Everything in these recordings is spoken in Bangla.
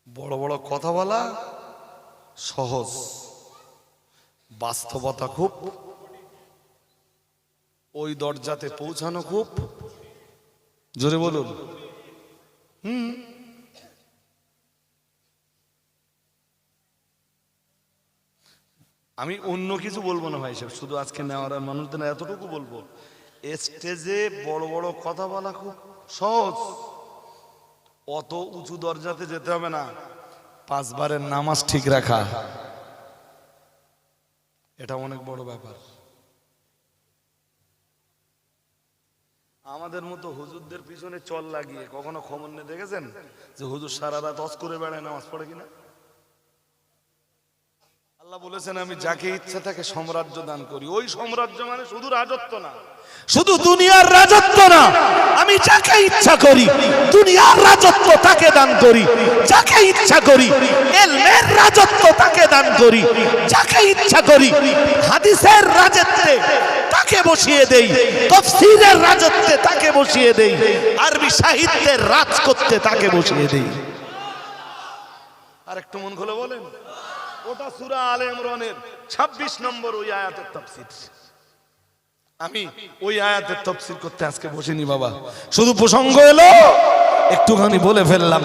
বড় বড় কথা বলা সহজ, বাস্তবতা খুব, ওই দরজাতে পৌঁছানো খুব। জোরে বলুন। আমি অন্য কিছু বলবো না ভাই সাহেব, শুধু আজকে নেওয়ার মানুষদের এতটুকু বলবো, স্টেজে বড় বড় কথা বলা খুব সহজ, অত উঁচু দরজাতে যেতে হবে না। 5 বারের নামাজ ঠিক রাখা, এটা অনেক বড় ব্যাপার। আমাদের মতো হুজুরদের পিছনে চল লাগিয়ে কখনো খবর নিয়ে দেখেছেন যে হুজুর সারা রাত অজ করে বেড়ায়, নামাজ পড়ে কিনা? আল্লাহ বলেছেন আমি যাকে ইচ্ছা তাকে সাম্রাজ্য দান করি। ওই সাম্রাজ্য মানে শুধু রাজত্ব না, শুধু দুনিয়ার রাজত্ব না, আমি যাকে ইচ্ছা করি দুনিয়ার রাজত্ব তাকে দান করি, যাকে ইচ্ছা করি ইলমের রাজত্ব তাকে দান করি, যাকে ইচ্ছা করি হাদিসের রাজত্বে তাকে বসিয়ে দেই, তাফসীরের রাজত্বে তাকে বসিয়ে দেই, আরবি সাহিত্যের রাজ করতে তাকে বসিয়ে দেই। আর একটু মন খুলে বলেন, ওটা সূরা আলে ইমরানের 26 নম্বর ওই আয়াতের তাফসীর। আমি ওই আয়াতের তাফসীর করতে আজকে বসিনি বাবা, শুধু প্রসঙ্গ এলো একটুখানি বলে ফেললাম।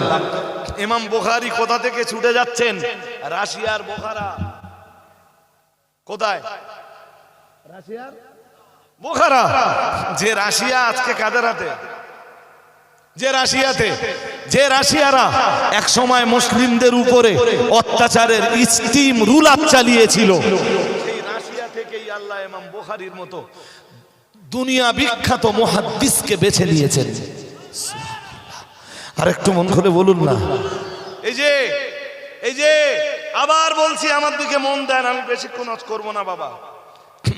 ইমাম বুখারী কোথা থেকে ছুটে যাচ্ছেন? রাশিয়ার বোখারা। কোথায়? রাশিয়ার বোখারা। যে রাশিয়া আজকে কাদের হাতে? যে রাশিয়াতে, যে রাশিয়ারা এক সময় মুসলিমদের উপরে অত্যাচারের স্টিম রুলার চালিয়েছিল, সেই রাশিয়া থেকেই আল্লাহ ইমাম বুখারীর মতো দুনিয়া বিখ্যাত মুহাদ্দিসকে বেছে নিয়েছেন। আর একটু মন খুলে বলুন না। এই যে আবার বলছি, আমার দিকে মন দেন, আমি বেশিক্ষণ আজ করব না বাবা।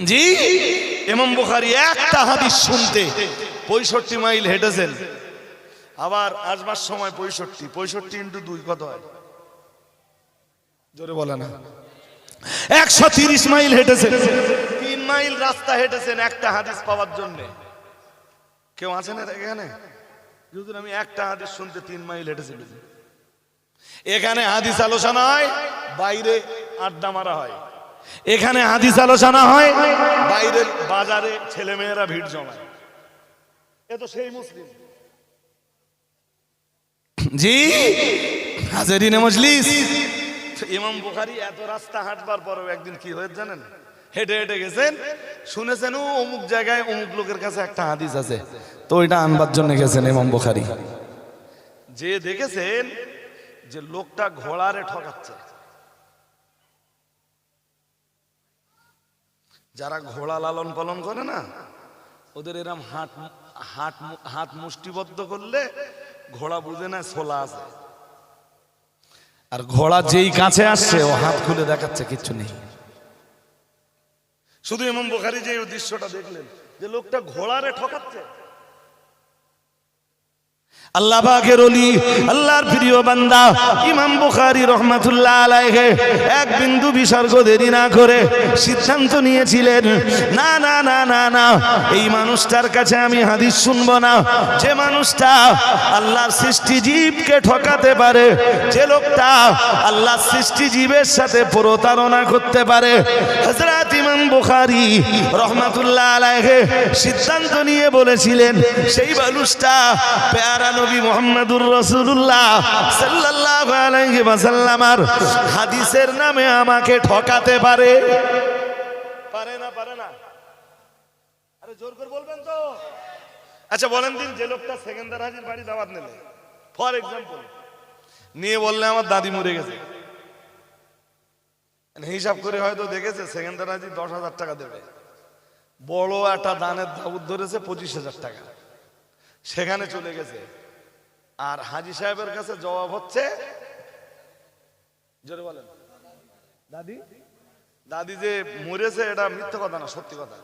জি, ইমাম বুখারী একটা হাদিস শুনতে 65 মাইল হেঁটেছেন। আবার আসবার সময় 65 ইন্টু 2 কত হয়? জোরে বলে না। 130 মাইল হেঁটেছেন, 3 মাইল রাস্তা হেঁটেছেন একটা হাদিস পাওয়ার জন্য। কেউ আছেন এখানে? যদি আমি একটা হাদিস শুনতে 3 মাইল হেঁটেছি। এখানে হাদিস আলোচনা হয়, বাইরে আড্ডা মারা হয়। এখানে হাদিস আলোচনা হয়, বাইরের বাজারে ছেলেমেয়েরা ভিড় জমায়। এ তো সেই মুসলিম। জি হাজিরিনে মজলিস, ইমাম বুখারী এত রাস্তা হাঁটবার পরেও একদিন কি হয়েছে জানেন? হেঁটে হেঁটে গেছেন, শুনেছেন ও অমুক জায়গায় অমুক লোকের কাছে একটা হাদিস আছে, তো ওইটা আনবার জন্য গেছেন ইমাম বুখারী। যে দেখেছেন যে লোকটা ঘোড়ারে ঠকাচ্ছে। যারা ঘোড়া লালন পালন করে না, ওদের এরম হাত মুষ্টিবদ্ধ করলে ঘোড়া বুঝে না ছোলা আছে, আর ঘোড়া যেই কাছে আসছে ও হাত খুলে দেখাচ্ছে কিচ্ছু নেই। শুধু ইমাম বুখারী যে দৃশ্যটা দেখলেন যে লোকটা ঘোড়ারে ঠকাচ্ছে। আল্লাহ পাকের ওলি, আল্লাহর প্রিয় বান্দা ইমাম বুখারী রাহমাতুল্লাহ আলাইহি এক বিন্দু বিসর্গ দেরি না করে সিদ্ধান্ত নিয়েছিলেন, না না না না না, এই মানুষটার কাছে আমি হাদিস শুনবো না। যে মানুষটা আল্লাহর সৃষ্টি জীবকে ঠকাতে পারে, যে লোকটা আল্লাহর সৃষ্টি জীবের সাথে প্রতারণা করতে পারে, হযরত ইমাম বুখারী রাহমাতুল্লাহ আলাইহি সিদ্ধান্ত নিয়ে বলেছিলেন সেই মানুষটা প্যারা নবী মুহাম্মদুর রাসূলুল্লাহ সাল্লাল্লাহু আলাইহি ওয়াসাল্লামের হাদিসের নামে আমাকে ঠকাতে পারে। পারে না? পারে না? আরে জোর করে বলবেন তো। আচ্ছা বলেন দিন, যে লোকটা সেকেন্দার হাজির বাড়ি দাওয়াত নিলে, ফর এক্সাম্পল নিয়ে বললে আমার দাদি মরে গেছে, হিসাব করে হয়তো দেখেছে সেকেন্দার হাজির 10,000 টাকা দেবে, বড় একটা দানের দাউদ ধরেছে 25,000 টাকা, সেখানে চলে গেছে। আর হাজী সাহেবের কাছে জবাব হচ্ছে, জোরে বলেন, দাদি যে মরেছে এটা মিথ্যা কথা না, সত্যি কথা।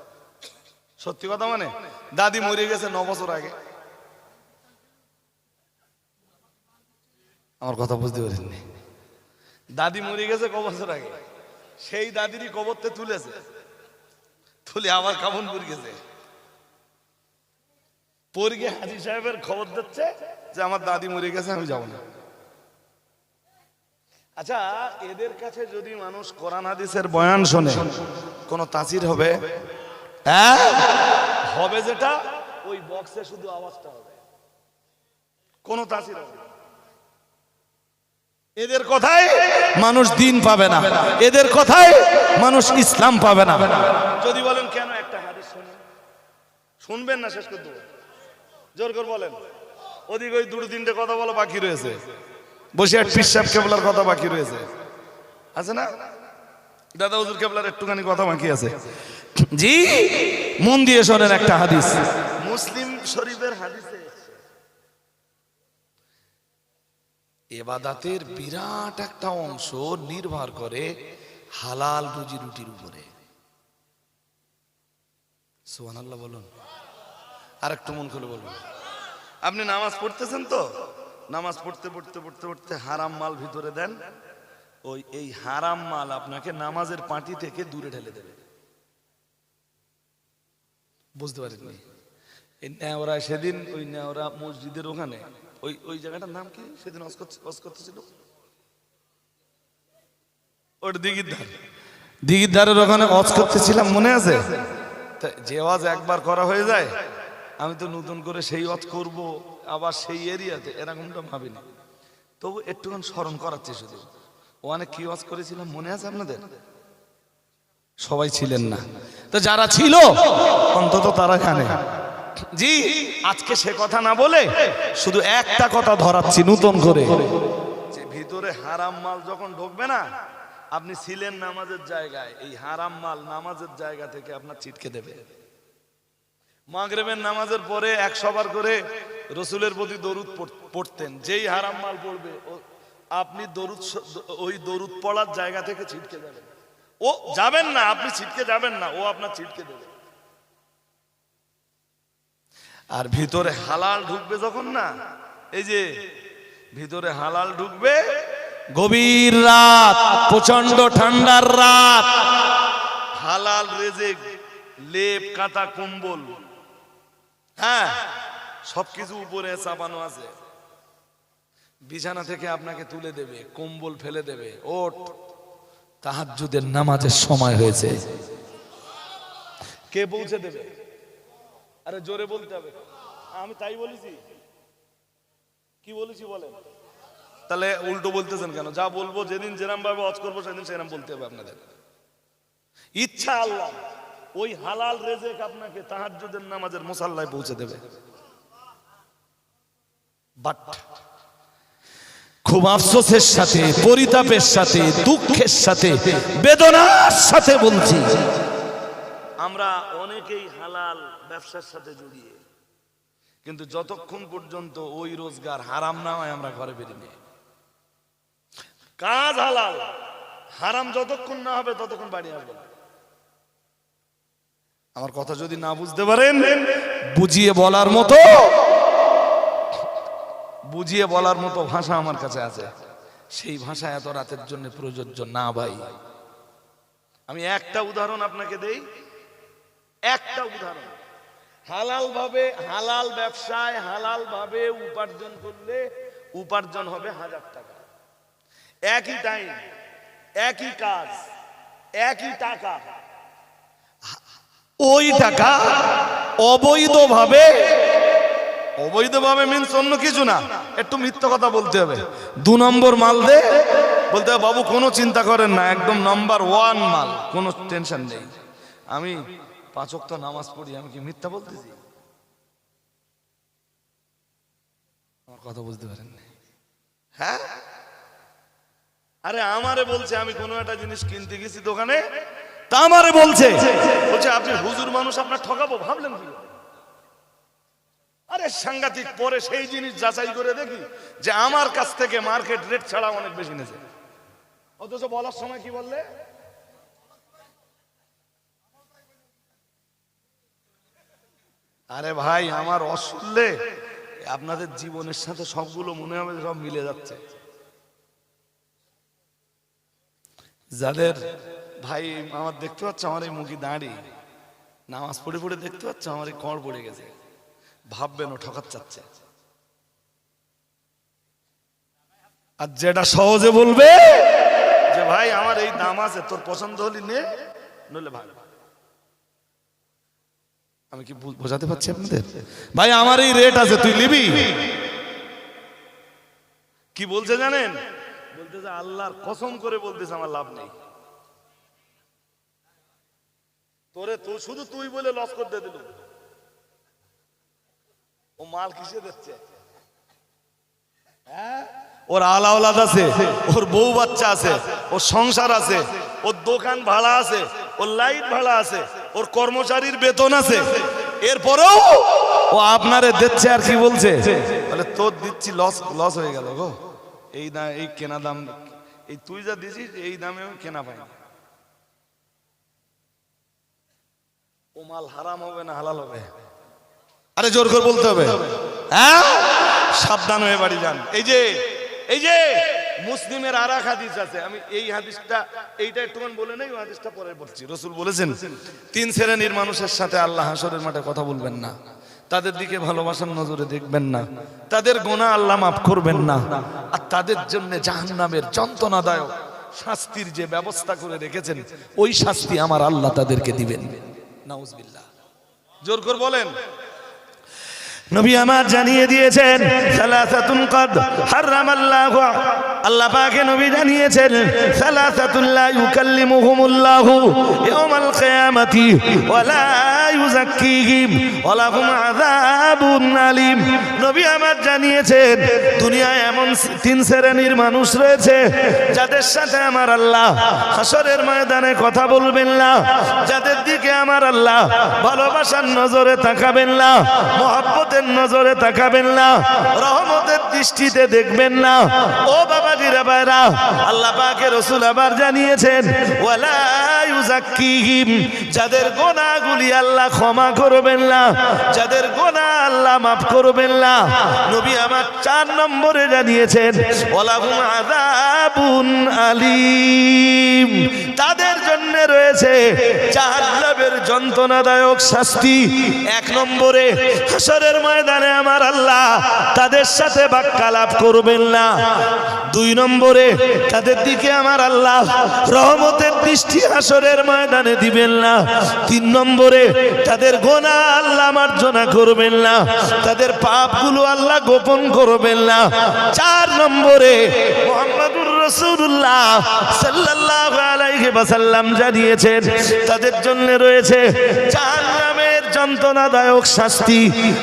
সত্যি কথা মানে দাদি মরে গেছে 9 বছর আগে। আমার কথা বুঝতে পারেননি? দাদি মরে গেছে ক বছর আগে, সেই দাদিরই কবরতে তুলেছে, তুলে আবার কাফন পরে গেছে, পরে গিয়ে হাজী সাহেবের খবর দিচ্ছে যে আমার দাদি মরে গেছে, আমি যাবো না। আচ্ছা, এদের কাছে যদি মানুষ কোরআন হাদিসের বয়ান শোনে, কোন তাসির হবে? হ্যাঁ হবে, যেটা ওই বক্সে শুধু আওয়াজটা হবে, কোন তাসির হবে না। এদের কথায় মানুষ দিন পাবে না, এদের কথায় মানুষ ইসলাম পাবে না। যদি বলেন কেন, একটা হাদিস শুনেন, শুনবেন না, শেষ করে দেবো, জোর করে বলেন। ওদিকে ওই দুটো তিনটে কথা বলা বাকি রয়েছে, বসে এক পীর সাহেব কেবলার কথা বাকি রয়েছে, আছে না? দাদা হুজুর কেবলার একটুখানি কথা বাকি আছে। জি, মন দিয়ে শোনেন একটা হাদিস, মুসলিম শরীফের হাদিসে ইবাদতের বিরাট একটা অংশ নির্ভর করে হালাল রুজি রুটির উপরে। সুবহানাল্লাহ বলুন, আর একটু মন খুলে বলুন। আপনি নামাজ পড়তেছেন তো, নামাজ পড়তে পড়তে পড়তে পড়তে হারাম মাল ভিতরে দেন, ওই এই হারাম মাল আপনাকে নামাজের পাঁটি থেকে দূরে ঢেলে দেবে। বুঝতে পারেননি? এই নেওরা সেদিন, ওই নেওরা মসজিদের ওখানে, ওই ওই জায়গাটার নাম কি সেদিন ওয়াজ করতেছিল, ওটা দিঘির ধার, দিঘির ধারের ওখানে ওয়াজ করতেছিলাম, মনে আছে? যে ওয়াজ একবার করা হয়ে যায়, আমি তো নতুন করে সেই ওয়াজ করব আবার সেই এরিয়াতে, এরকমটা ভাবিনি। তবু একটুখানি স্মরণ করাচ্ছি শুধু। ওখানে কি ওয়াজ করেছিলাম মনে আছে আপনাদের? সবাই ছিলেন না, তো যারা ছিল অন্তত তারা জানে। জি, আজকে সে কথা না বলে শুধু একটা কথা ধরাচ্ছি নতুন করে, যে ভিতরে হারাম মাল যখন ঢুকবে না, আপনি ছিলেন নামাজের জায়গায়, এই হারাম মাল নামাজের জায়গা থেকে আপনার ছিটকে দেবে। মাগরিবের নামাজের পরে 100 বার করে রসুলের প্রতি দরুদ পড়তেন, যেই হারাম মাল পড়বে আপনি দরুদ, ওই দরুদ পড়ার জায়গা থেকে ছিটকে যাবেন। ও যাবেন না, আপনি ছিটকে যাবেন না, ও আপনার ছিটকে দেবে। আর ভিতরে হালাল ঢুকবে যখন না, এই যে ভিতরে হালাল ঢুকবে, গভীর রাত, প্রচন্ড ঠান্ডার রাত, হালাল রেজেক, লেপ কাঁথা কম্বল, হ্যাঁ সবকিছু উপরে চাপানো আছে, বিছানা থেকে আপনাকে তুলে দেবে, কম্বল ফেলে দেবে, ওঠ তাহাজ্জুদের নামাজের সময় হয়েছে। কে পৌঁছে দেবে? আরে জোরে বলতে হবে। আমি তাই বলেছি? কি বলেছি বলেন? তাহলে উল্টো বলতেছেন কেন? যা বলবো, যেদিন যেরকম ভাবে ওয়াজ করবো সেদিন সেরকম বলতে হবে আপনাদের। ইচ্ছা আল্লাহ ওই হালাল রেজেক আপনাকে তাহাজ্জুদের নামাজের মুসাল্লায় পৌঁছে দেবে। বাট খুব আফসোসের সাথে, পরিতাপের সাথে, দুঃখের সাথে, বেদনার সাথে বলছি, আমরা অনেকেই হালাল ব্যবসার সাথে জড়িয়ে, কিন্তু যতক্ষণ পর্যন্ত ওই রোজগার হারাম না হয় আমরা ঘরে বেরিয়ে নেই। কাজ হালাল, হারাম যতক্ষণ না হবে ততক্ষণ বাড়ি আসবে না। আমার কথা যদি না বুঝতে পারেন, বুঝিয়ে বলার মতো, বুঝিয়ে বলার মতো ভাষা আমার কাছে আছে, সেই ভাষা এত রাতের জন্য প্রযোজ্য না ভাই। আমি একটা উদাহরণ আপনাকে দেই, একটা উদাহরণ। হালাল ভাবে, হালাল ব্যবসায় হালাল ভাবে উপার্জন করলে উপার্জন হবে 1000 টাকা, একই টাইম, একই কাজ, একই টাকা। ওই টাকা অবৈধভাবে, অবৈধভাবে মিনস অন্য কিছু না, একটু মিথ্যা কথা বলতে হবে, 2 নম্বর মাল দে বলতে হবে, বাবু কোনো চিন্তা করেন না, একদম নাম্বার 1 মাল, কোনো টেনশন নেই, আমি 5 ওয়াক্ত নামাজ পড়ি, আমি কি মিথ্যা বলতেছি? আমার কথা বুঝতে পারেন? হ্যাঁ, আরে আমারে বলছে, আমি কোনো একটা জিনিস কিনতে গেছি দোকানে, তা আমারে বলছে আপনি হুজুর মানুষ, আপনার ঠকাবো ভাবলেন কি? আরে সাংঘাতিক। পরে সেই জিনিস যাচাই করে দেখি যে আমার কাছ থেকে মার্কেট রেট ছাড়া অনেক বেশি নিয়েছে, অথচ বলার সময় কি বললে? আরে ভাই, আমার অশুনলে আপনাদের জীবনের সাথে সবগুলো মনে হবে সব মিলে যাচ্ছে। যাদের ভাই আমার দেখতে পাচ্ছ, আমার এই মুখি দাঁড়ি, নামাজ পড়ে পড়ে দেখতে পাচ্ছ আমার এই কড় পড়ে গেছে, ভাববেন ও ঠকাত চাচ্ছে। আর যেটা সহজে বলবে যে ভাই আমার এই দাম আছে, তোর পছন্দ হলি নে, নইলে ভাগ। আমি কি বোঝাতে পারছি আপনাদের? ভাই আমার এই রেট আছে, তুই নিবি? কি বলছে জানেন? বলতেছে আল্লাহর কসম করে বলতেছে আমার লাভ নেই। তোরে তো শুধু তুই বলে লস করে দিল। ও মাল কিসে দিচ্ছে? হ্যাঁ, ওর আলাওলাদ আছে, ওর বউ বাচ্চা আছে, ওর সংসার আছে, ওর দোকান ভাড়া আছে, ওর লাইট ভাড়া আছে, ওর কর্মচারীর বেতন আছে, এরপরেও ও আপনারে দিচ্ছে। আর কি বলছে? বলে তোর দিচ্ছি, লস লস হয়ে গেল গো, এই না এই কেনা দাম, এই তুই যা দিছিস এই দামে কেনা পাই না। ও মাল হারাম হবে না হালাল হবে? আরে জোর করে বলতে হবে। হ্যাঁ, সাবধান হয়ে বাড়ি যান। এই যে মুসলিমের আর এক হাদিস আছে, আমি এই হাদিসটা এইটা একটুখানি বলে নেই, হাদিসটা পরে বলছি। রাসূল বলেছেন 3 শ্রেণীর মানুষের সাথে আল্লাহ হাসরের মাঠে কথা বলবেন না, তাদের দিকে ভালোবাসার নজরে দেখবেন না, তাদের গুনাহ আল্লাহ মাফ করবেন না, আর তাদের জন্য জাহান্নামের যন্ত্রণাদায়ক শাস্তির যে ব্যবস্থা করে রেখেছেন ওই শাস্তি আমার আল্লাহ তাদেরকে দিবেন। নাউজুবিল্লাহ। জোর করে বলেন। নবী আমার জানিয়ে দিয়েছেন সালাসাতুন কদ হারামাল্লাহু, আল্লাহ পাকে নবী জানিয়েছেন সালাসাতুন লা ইউকাল্লিমুহুমুল্লাহু ইয়াওমাল কিয়ামাতি ওয়া লা ইউযাক্কিহিম ওয়া লাহুম আযাবুন আলীম। নবী আমার জানিয়েছেন দুনিয়ায় এমন 3 শ্রেণীর মানুষ রয়েছে যাদের সাথে আমার আল্লাহ হাসরের ময়দানে কথা বলবেন না, যাদের দিকে আমার আল্লাহ ভালোবাসার নজরে তাকাবেন না, মহব্বতের নজরে তাকাবেন না, রহমতের দৃষ্টিতে দেখবেন না। ও বাবাজিরা ভাইরা, আল্লাহ পাকের রাসূল আবার জানিয়েছেন ওয়ালা ইউযাক্কিহিম, যাদের গুনাহগুলি আল্লাহ ক্ষমা করবেন না, যাদের গুনাহ আল্লাহ মাফ করবেন না। নবী আমার 4 নম্বরে জানিয়েছেন ওয়ালাহুম আযাবুন আলীম, তাদের জন্য রয়েছে জাহান্নামের যন্ত্রণাদায়ক শাস্তি। 1 নম্বরে হাসরের ময়দানে আমার আল্লাহ তাদের সাথে বাক্যালাপ করবেন না। 2 নম্বরে তাদের দিকে আমার আল্লাহ রহমতের দৃষ্টি হাসরের ময়দানে দিবেন না। 3 নম্বরে তাদের গুনাহ আল্লাহ মার্জনা করবেন না, তাদের পাপগুলো আল্লাহ গোপন করবেন না। 4 নম্বরে মুহাম্মদুর রাসূলুল্লাহ সাল্লাল্লাহু আলাইহি ওয়াসাল্লাম জানিয়েছেন তাদের জন্য রয়েছে জাহান্নামের যন্ত্রণাদায়ক শাস্তি।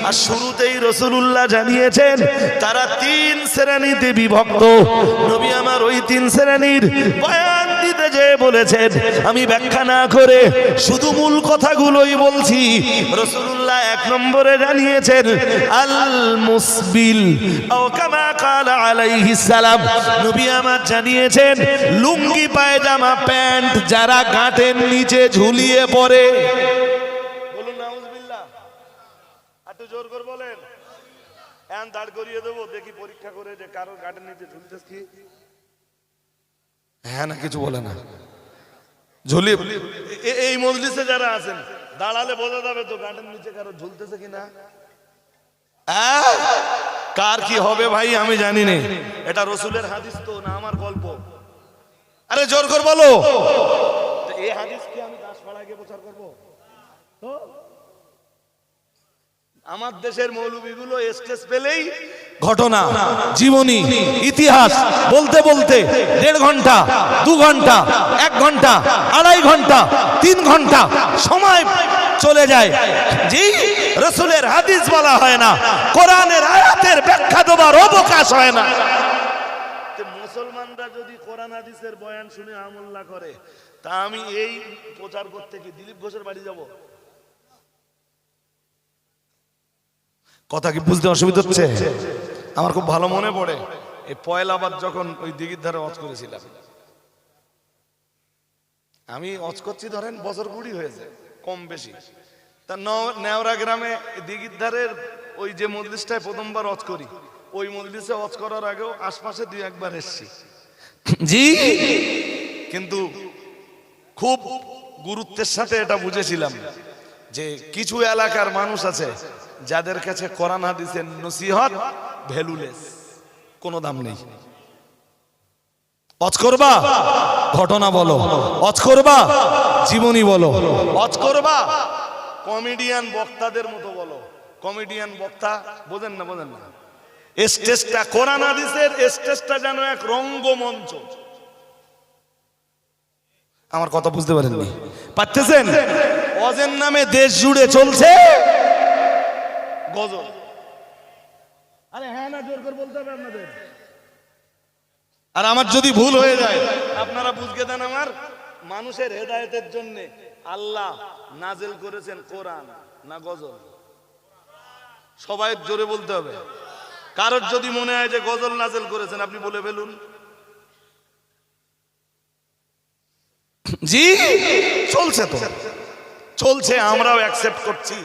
আর শুরুতেই রাসূলুল্লাহ জানিয়েছেন তারা 3 শ্রেণীতে বিভক্ত। নবী আমার ওই 3 শ্রেণীর বয়ান দিতে যে বলেছেন, আমি ব্যাখ্যা না করে শুধু মূল কথাগুলোই বলছি। রাসূলুল্লাহ 1 নম্বরে জানিয়েছেন আল মুসবিল ও কামা ক্বালা আলাইহিস সালাম, নবী আমার জানিয়েছেন লুঙ্গি পায়জামা প্যান্ট যারা গাঁটের নিচে ঝুলিয়ে পড়ে। বলুন নাউজুবিল্লাহ। একটু জোর করে বলেন। এখন দাঁড় করিয়ে দেবো, দেখি পরীক্ষা করে যে কারো গাঁটের নিচে ঝুলতেছ কি? হ্যাঁ না কিছু বলে না। ঝুলি এই মজলিসে যারা আছেন দাঁড়ালে বোঝা যাবে তো গাঁটের নিচে কারো ঝুলতেছে কিনা। কার কি হবে ভাই আমি জানি না, এটা রাসূলের হাদিস তো না আমার গল্প। আরে জোর করে বলো, এই হাদিস কি আমি দাসপাড়ায় গিয়ে প্রচার করব? তো আমার দেশের মৌলবীগুলো স্টেজ পেলেই ঘটনা, জীবনী, ইতিহাস বলতে বলতে 1.5 ঘন্টা, 2 ঘন্টা, 1 ঘন্টা, 2.5 ঘন্টা, 3 ঘন্টা সময় চলে যায়। জি, রাসূলের হাদিস বলা হয় না, কোরআনের আয়াতের ব্যাখ্যা দেওয়ার অবকাশ হয় না। মুসলমানরা যদি কোরআন হাদিসের বয়ান শুনে আমল না করে, তা আমি এই প্রচার করতে কি দিলীপ ঘোষের বাড়ি যাব? কথা কি বুঝতে অসুবিধা হচ্ছে? আমার খুব ভালো মনে পড়ে এই পয়লাবার যখন ওই দিঘির ধারে ওয়াজ করেছিলাম, আমি ওয়াজ করছি ধরেন বছর 20 হয়েছে কম বেশি। তা নেওরা গ্রামে দিঘির ধারের ওই যে মজলিসটায় প্রথমবার ওয়াজ করি, ওই মজলিসে ওয়াজ করার আগেও আশপাশে 2-1 বার এসেছি। জি, কিন্তু খুব গুরুত্বের সাথে এটা বুঝেছিলাম যে কিছু এলাকার মানুষ আছে যাদের কাছে কোরআন হাদিসের নসিহত ভ্যালুলেস, কোনো দাম নেই। অজ করবা ঘটনা বলো, অজ করবা জীবনী বলো, অজ করবা কমেডিয়ান বক্তাদের মতো বলো। কমেডিয়ান বক্তা বোঝেন না, বোঝেন না, স্টেজটা কোরআন হাদিসের স্টেজটা যেন এক রঙ্গমঞ্চ। আমার কথা বুঝতে পারেননি? পাচ্ছেন? অজের নামে দেশ জুড়ে চলছে গজল। আরে হ্যাঁ না জোর করে বলতে হবে আপনাদের। আর আমার যদি ভুল হয়ে যায় আপনারা বুঝকে দেন। আমার মানুষের হেদায়েতের জন্য আল্লাহ নাজিল করেছেন কোরআন না গজল? সবাই জোরে বলতে হবে। কারোর যদি মনে হয় যে গজল নাজিল করেছেন আপনি বলে ফেলুন। জি চলছে, তো চলছে, আমরাও অ্যাকসেপ্ট করছি,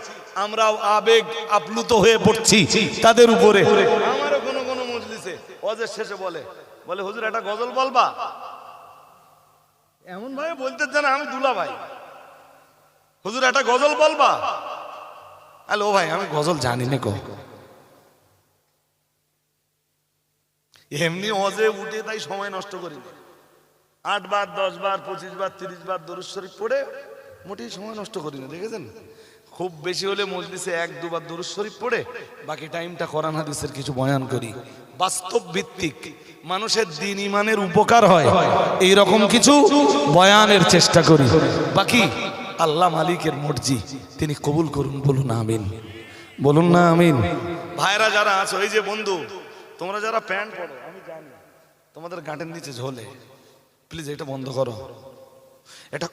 আমরাও আবেগ আপ্লুত হয়ে পড়ছি তাদের উপরে। আমারও কোন কোন মজলিসে ওয়াজের শেষে বলে হুজুর একটা গজল বলবা, এমন ভাবে বলতে চান আমি দুলা ভাই, হুজুর একটা গজল বলবা। হ্যালো ভাই আমি গজল জানি না কো, এমনি ওয়াজে উঠে তাই সময় নষ্ট করি না। 8 বার 10 বার 25 বার 30 বার দরুদ শরীফ পড়ে মোটেই সময় নষ্ট করি না, দেখেছেন? খুব বেশি হলে মজলিসে 1-2 বার দরুদ শরীফ পড়ে বাকি টাইমটা কোরআন হাদিসের কিছু বয়ান করি। বাস্তব ভিত্তিক মানুষের দ্বীন ঈমানের উপকার হয় এই রকম কিছু বয়ানের চেষ্টা করি। বাকি আল্লাহ মালিকের মর্জি, তিনি কবুল করুন। বলুন আমিন, বলুন না আমিন। ভাইরা যারা আছো, এই যে বন্ধু তোমরা যারা প্যান্ট পরো, আমি জানি তোমাদের গাঁটের নিচে ঝোলে, প্লিজ এটা বন্ধ করো। এটা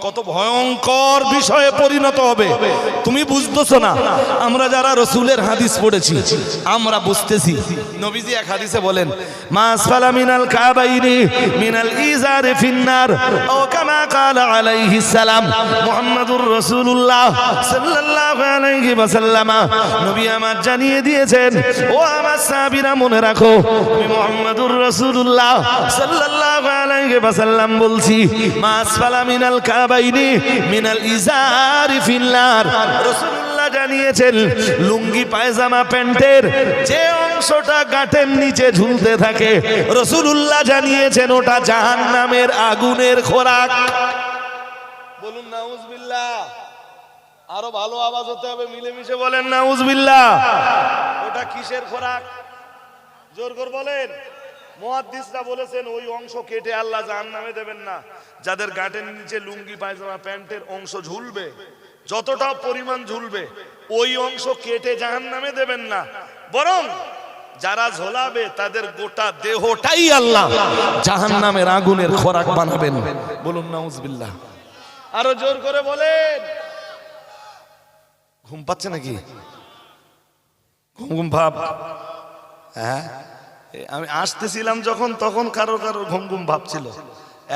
কত ভয়ঙ্কর বিষয়ে পরিণত হবে তুমি বুঝতেছো না। আমরা যারা রাসূলের হাদিস পড়েছি আমরা বুঝতেছি। নবীজি এক হাদিসে বলেন মা আসফালা মিনাল কাবাইনি মিনাল ইজারি ফিন্নার ও কামা ক্বালা আলাইহিস সালাম। মুহাম্মাদুর রাসূলুল্লাহ সাল্লাল্লাহু আলাইহি ওয়াসাল্লাম নবী আমার জানিয়ে দিয়েছেন, ও আমার সাহাবীরা মনে রাখো, আমি মুহাম্মাদুর রাসূলুল্লাহ সাল্লাল্লাহু আলাইহি ওয়াসাল্লাম বলছি মা আসফালা মিনাল কাবাইনি মিনাল ইজারি ফিন্নার। রাসূলুল্লাহ জানিয়েছেন লুঙ্গি পায়জামা প্যান্টের যে অংশটা গাঁটের নিচে ঝুলতে থাকে রাসূলুল্লাহ জানিয়েছেন ওটা জাহান্নামের আগুনের খোরাক। বলুন নাউজুবিল্লাহ। আরো ভালো আওয়াজ হতে হবে, মিলেমিশে বলেন নাউজুবিল্লাহ। ওটা কিসের খোরাক? জোর করে বলেন। মুহাদ্দিসরা বলেছেন ওই অংশ কেটে আল্লাহ জাহান্নামে দেবেন না। যাদের গাঁটের নিচে লুঙ্গি পায়জামা প্যান্টের অংশ ঝুলবে, যতটা পরিমাণ ঝুলবে ওই অংশ কেটে জাহান্নামে দেবেন না, বরং যারা ঝোলাবে তাদের গোটা দেহটাই আল্লাহ জাহান্নামের আগুনের খোরাক বানাবেন। বলুন নাউজুবিল্লাহ। আরো জোর করে বলেন। ঘুম পাচ্ছে নাকি? ঘুম ঘুম ভাব? হ্যাঁ, আমি আসতেছিলাম যখন তখন কারো কারো ঘুম ঘুম ভাব ছিল,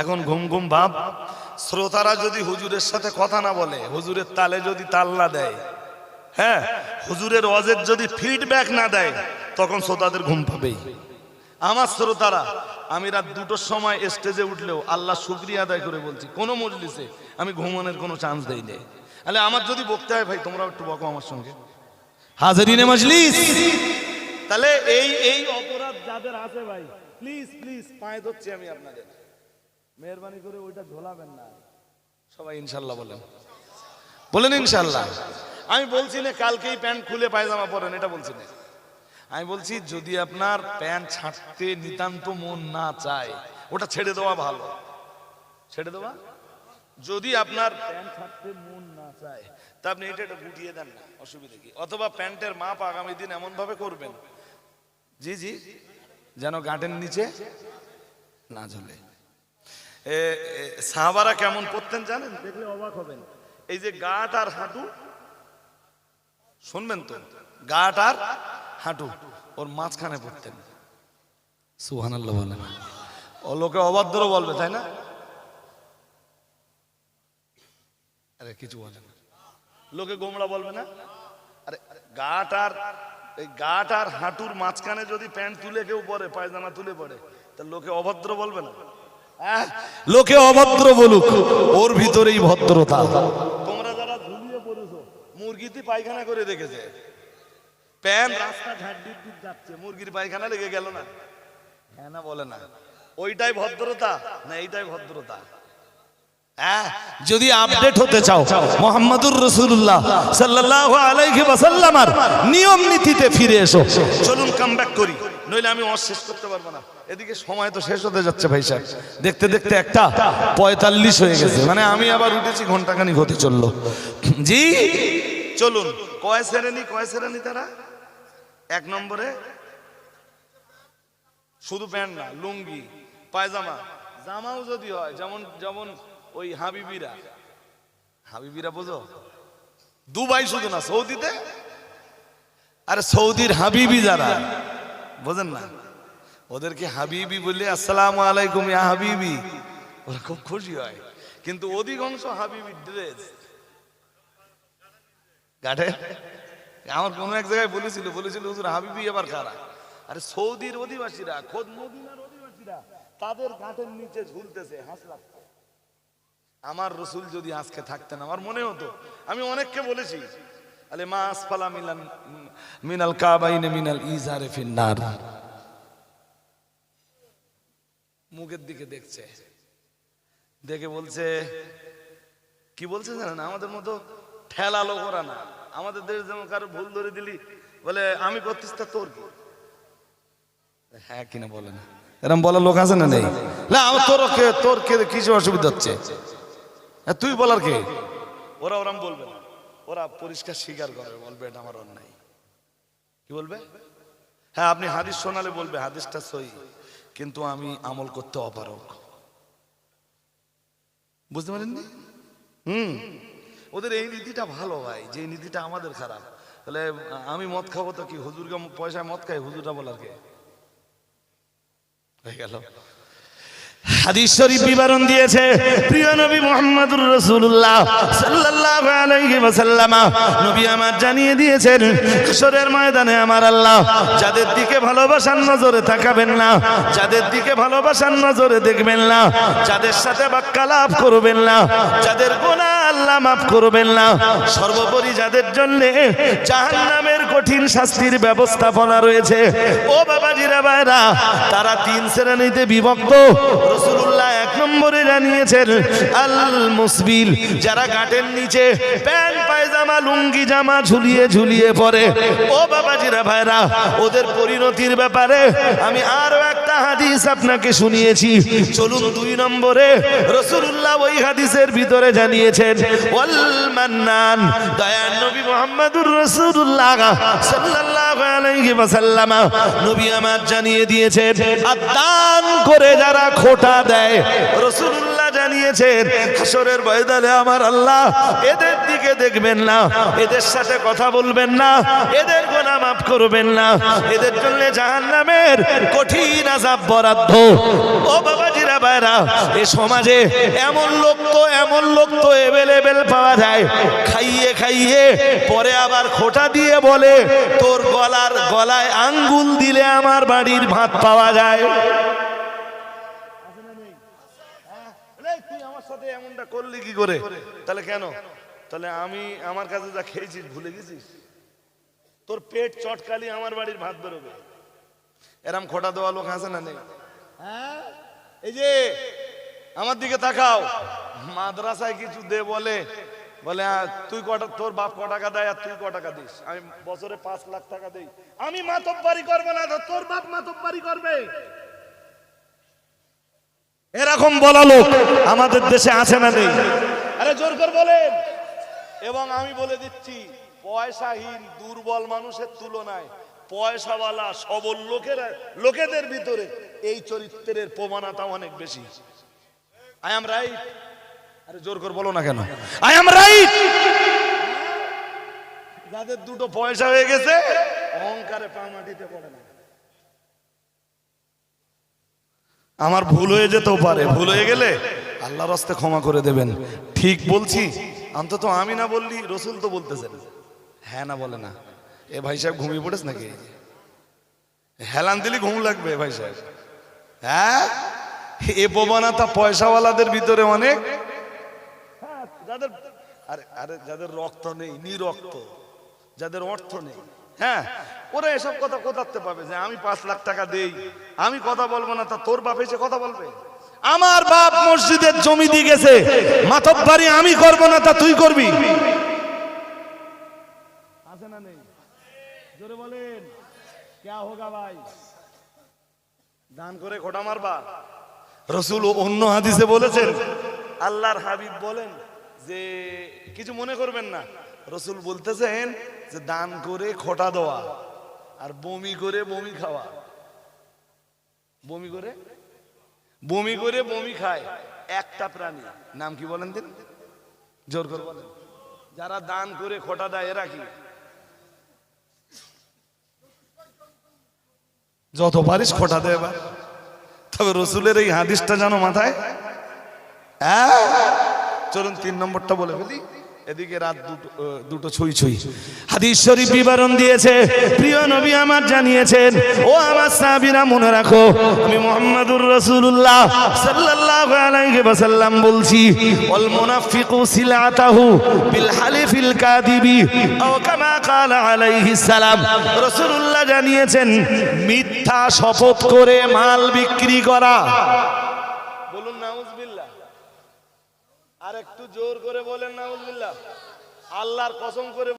এখন ঘুম ঘুম ভাব। শ্রোতারা যদি হুজুরের সাথে কথা না বলে, হুজুরের তালে যদি তাল না দেয়, হ্যাঁ হুজুরের ওয়াজের যদি ফিডব্যাক না দেয়, তখন শ্রোতাদের ঘুম পাবেই। আমার শ্রোতারা, আমি রাত 2টোর সময় স্টেজে উঠলেও আল্লাহ শুকরিয়া আদায় করে বলছি কোন মজলিসে আমি ঘুমানোর কোনো চান্স দেই না। তাহলে আমার যদি বকতে হয় ভাই তোমরা একটু বকো আমার সঙ্গে, হাজিরিনে মজলিস। তাহলে এই অপরাধ যাদের আছে ভাই, প্লিজ প্লিজ পায়ে ধরছি আমি আপনাদের, মেহরবানি করে ওইটা ঝোলাবেন না। সবাই ইনশাল্লাহ বলেন, বলেন ইনশাল্লাহ। আমি বলছি না কালকেই প্যান্ট খুলে পায়জামা পরেন, এটা বলছি না। আমি বলছি যদি আপনার প্যান্ট ছাড়তে নিতান্ত মন না চায় ওটা ছেড়ে দেওয়া ভালো, ছেড়ে দেওয়া। যদি আপনার প্যান্ট ছাড়তে মন না চায় তা আপনি এটা গুটিয়ে দেন না, অসুবিধা কি? অথবা প্যান্টের মাপ আগামী দিন এমন ভাবে করবেন জি জি যেন গাঁটের নিচে না ঝোলে। সাহাবারা কেমন পড়তেন জানেন? দেখলে অবাক হবেন। এই যে গাঁট আর হাঁটু, শুনবেন তো, গাঁট আর হাঁটু ওর মাঝখানে পড়তেন। সুবহানাল্লাহ বলেন। ও লোকে অবাধ্যর বলবে তাই না? আরে কিছু বলে না, লোকে গোমড়া বলবে না? আরে গাঁট আর হাঁটুর মাঝখানে যদি প্যান্ট তুলে কেউ পরে, পায়জামা তুলে পড়ে, তা লোকে অভদ্র বলবে না? লোকে অভদ্র বলুক, ওর ভিতরেই ভদ্রতা। তোমরা যারা ঝুলিয়ে পড়েছো, মুরগিতে পায়খানা করে দেখেছে, প্যান্ট রাস্তা ঝাড় দিয়ে যাচ্ছে, মুরগির পায়খানা লেগে গেল না? হ্যাঁ না বলে না? ওইটাই ভদ্রতা না এইটাই ভদ্রতা? যদি আপডেট হতে চাও মুহাম্মদুর রাসূলুল্লাহ সাল্লাল্লাহু আলাইহি ওয়াসাল্লামের নিয়ম নীতিতে ফিরে এসো। চলুন কামব্যাক করি, নইলে আমি শেষ করতে পারবো না। এদিকে সময় তো শেষ হতে যাচ্ছে ভাই সাহেব, দেখতে দেখতে 1:45 হয়ে গেছে, মানে আমি আবার উঠেছি ঘন্টাখানিক হতে চললো। জি চলুন। কয় শ্রেণী তারা? 1 নম্বরে শুধু প্যান্ট না, লুঙ্গি পায়জামা, জামাও যদি হয় যেমন ওই হাবিবিরা বোঝো, দুবাই শুধু না, সৌদিতে, আরে সৌদির হাবিবি যারা বোঝেন না, ওদেরকে হাবিবি বললে আসসালামু আলাইকুম ইয়া হাবিবি, ওরা খুব খুশি হয়। কিন্তু অধিকাংশ হাবিবি ড্রেস গাঠে। আমার কোন এক জায়গায় বলেছিল হুজুর হাবিবি আবার কারা? আরে সৌদির অধিবাসীরা, খোদ মদিনার অধিবাসীরা, তাদের গাঁটের নিচে ঝুলতেছে হাসলাত। আমার রসুল যদি আজকে থাকতেন আমার মনে হতো, আমি অনেককে বলেছি, আলে মা আসফালা মিনাল কাবাইনে মিনাল ইজারে ফিন্নার। মুখের দিকে দেখছে, দেখে বলছে, কি বলছে জানেন? আমাদের মতো ঠেলালো করা না। আমাদের দেশ যেমন কারো ভুল ধরে দিলি বলে আমি করতিস তা তোর কি? হ্যাঁ কিনা বলে না, এরকম বলার লোক আছে না? নেই না। তোর কে কিছু অসুবিধা হচ্ছে, তুই বলার কে? ওরা ওরম বলবে না, ওরা পরিষ্কার স্বীকার করে, বলবে এটা আমার অন্যায়। কি বলবে? হ্যাঁ আপনি হাদিস শোনালে বলবে হাদিসটা সহি, কিন্তু আমি আমল করতে অপারগ। বুঝতে পারেননি? ওদের এই নীতিটা ভালো ভাই, যে নীতিটা আমাদের খারাপ। তাহলে আমি মদ খাবো তো কি, হুজুরকে পয়সায় মদ খাই, হুজুরটা বলার কে? হয়ে গেল। হাদিস শরীফ বিবরণ দিয়েছে প্রিয় নবী মুহাম্মদুর রাসূলুল্লাহ সাল্লাল্লাহু আলাইহি ওয়াসাল্লাম, নবী আমার জানিয়ে দিয়েছেন হাশরের ময়দানে আমার আল্লাহ যাদের দিকে ভালোবাসার নজরে তাকাবেন না, যাদের দিকে ভালোবাসার নজরে দেখবেন না, যাদের সাথে বাক্যালাপ করবেন না, যাদের গুনাহ আল্লাহ মাফ করবেন না, সর্বোপরি যাদের জন্য জাহান্নামের কঠিন শাস্তির ব্যবস্থাপনা রয়েছে, ও বাবাজিরা ভাইরা, তারা 3 শ্রেণীতে বিভক্ত। রাসূলুল্লাহ 1 নম্বরে জানিয়েছেন আল মুসবিল, যারা গাঁটের নিচে প্যান্ট পায়জামা লুঙ্গি জামা ঝুলিয়ে ঝুলিয়ে পরে। ও বাবাজিরা ভাইরা, ওদের পরিণতির ব্যাপারে আমি আরো একটা হাদিস আপনাকে শুনিয়েছি। চলুন 2 নম্বরে রাসূলুল্লাহ ওই হাদিসের ভিতরে জানিয়েছেন ওয়াল মান্নান, দয়ার নবী মুহাম্মদুর রাসূলুল্লাহ সাল্লাল্লাহু আলাইহি ওয়াসাল্লাম নবী আমার জানিয়ে দিয়েছেন আদান করে যারা খোটা দেয়, রাসূলুল্লাহ জানিয়েছেন হাশরের ময়দানে আমার আল্লাহ এদের দিকে দেখবেন না, এদের সাথে কথা বলবেন না, এদের গুনাহ মাফ করবেন না, এদের জন্য জাহান্নামের কঠিন আযাব বরাদ্দ। ও বাবাজিরা ভাইরা, এই সমাজে এমন লোক তো এভেলেবেল পাওয়া যায়, খাইয়ে খাইয়ে পরে আবার খোটা দিয়ে বলে তোর গলায় আঙ্গুল দিলে আমার বাড়ির ভাত পাওয়া যায়। তুই আমার সাথে এমনটা করলি কি করে? তাহলে কেন? তাহলে আমি আমার কাছে যা খেয়েছিস ভুলে গেছিস? তোর পেট চটকালি আমার বাড়ির ভাত বেরোবে। এরম খোটা দেওয়া লোক আছে না নেই? হ্যাঁ, এই যে আমার দিকে তাকাও, মাদ্রাসায় কিছু দে বলে তুই তোর বাপ ক টাকা দেয় আর তুই ক টাকা দিস? আমি বছরে 5 লাখ টাকা দেই, আমি মাতব্বারি করবো না, তোর বাপ মাতব্বারি করবে। এরকম বলা লোক আমাদের দেশে আছে না নেই? আরে জোর করে বলেন। এবং আমি বলে দিচ্ছি, পয়সাহীন দুর্বল মানুষের তুলনায় পয়সাওয়ালা সবল লোকেদের ভিতরে এই চরিত্রের প্রবণতা অনেক বেশি। I am right? আরে জোর করে বলো না কেন? I am right? যাদের 2টো পয়সা হয়ে গেছে অহংকারে পা মাটিতে পড়ে না। আমার ভুল হয়ে যেতেও পারে, ভুল হয়ে গেলে আল্লাহর রাস্তে ক্ষমা করে দেবেন। ঠিক বলছি? অন্তত আমি না বললি রসুল তো বলতেছেন। হ্যাঁ না বলে না? এ ভাই সাহেব ঘুমিয়ে পড়েছ নাকি? হেলান দিলি ঘুম লাগবে ভাই সাহেব। হ্যাঁ, এ প্রবণতা পয়সাওয়ালাদের ভিতরে অনেক। যাদের রক্ত নেই, নিরক্ত, যাদের অর্থ নেই, হ্যাঁ, ওরা এসব কথা কোথাতে পাবে যে আমি 5 লাখ টাকা দেই, আমি কথা বলবো না, তা তোর বাপ এসে কথা বলবে? আমার বাপ মসজিদের জমি দিয়ে গেছে, মাতব্বরি আমি করব না, তা তুই করবি? আছে না নেই? জোরে বলেন, क्या होगा ভাই? দান করে খোটা মারবা? রাসূল অন্য হাদিসে বলেছেন, আল্লাহর হাবিব বলেন যে কিছু মনে করবেন না, রাসূল বলতেছেন যে দান করে খোটা দেওয়া আর বমি করে বমি খাওয়া, বমি করে বমি খায় একটা প্রাণী, নাম কি বলেন দিন? জোর করে বলেন। যারা দান করে খোটা দেয় এরা কি? যত পারিস খোটা দেয়। এবার তবে রসুলের এই হাদিসটা জানো মাথায়? চলুন 3 নম্বরটা বলে ফেলি, এদিকে রাত দুটো ছুঁই ছুঁই। হাদিস শরীফ বিবরণ দিয়েছে, প্রিয় নবী আমার জানিয়েছেন, ও আমার সাহাবীরা মনে রাখো, আমি মুহাম্মাদুর রাসূলুল্লাহ সাল্লাল্লাহু আলাইহি ওয়াসাল্লাম বলছি, ওয়াল মুনাফিকু সিলাতাহু বিল হালিফিল কাযিবি আও কামা ক্বালা আলাইহিস সালাম। রাসূলুল্লাহ জানিয়েছেন, মিথ্যা শপথ করে মাল বিক্রি করা। বলুন নাউজুবিল্লাহ, আর একটু জোর করে বলেন নাউজুবিল্লাহ। আল্লাহর কসম করে